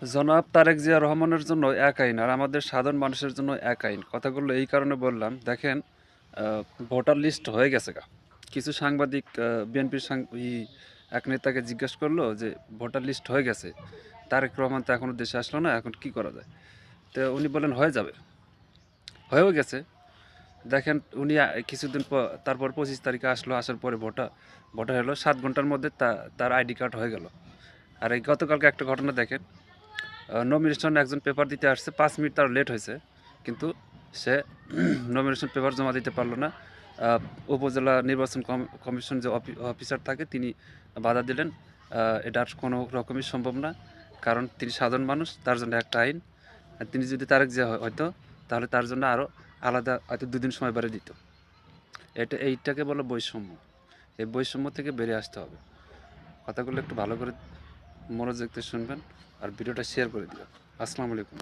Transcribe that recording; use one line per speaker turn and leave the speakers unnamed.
জনাব তারেক জিয়া রহমানের জন্য এক আইন আর আমাদের সাধারণ মানুষের জন্য এক আইন। কথাগুলো এই কারণে বললাম, দেখেন ভোটার লিস্ট হয়ে গেছে গা। কিছু সাংবাদিক বিএনপির এক নেতাকে জিজ্ঞেস করলো যে ভোটার লিস্ট হয়ে গেছে, তারেক রহমান তো এখনও দেশে আসলো না, এখন কি করা যায়? তো উনি বলেন হয়ে যাবে, হয়েও গেছে। দেখেন উনি কিছুদিন পর তারপর 25 তারিখে আসলো, আসার পরে ভোটার হলো 7 ঘন্টার মধ্যে তার আইডি কার্ড হয়ে গেল। আর এই গতকালকে একটা ঘটনা দেখেন, নমিনেশন একজন পেপার দিতে আসছে, 5 মিনিট তার লেট হয়েছে, কিন্তু সে নমিনেশন পেপার জমা দিতে পারলো না। উপজেলা নির্বাচন কমিশন যে অফিসার থাকে তিনি বাধা দিলেন। এটা আর কোনো রকমই সম্ভব না, কারণ তিনি সাধারণ মানুষ, তার জন্য একটা আইন। আর তিনি যদি তারেক জিয়া হয়তো, তাহলে তার জন্য আরও আলাদা হয়তো 2 দিন সময় বাড়িয়ে দিত। এইটাকে বলে বৈষম্য। এই বৈষম্য থেকে বেরিয়ে আসতে হবে। কথাগুলো একটু ভালো করে মনোযোগ দিয়ে শুনবেন আর ভিডিওটা শেয়ার করে দিবেন। আসসালামু আলাইকুম।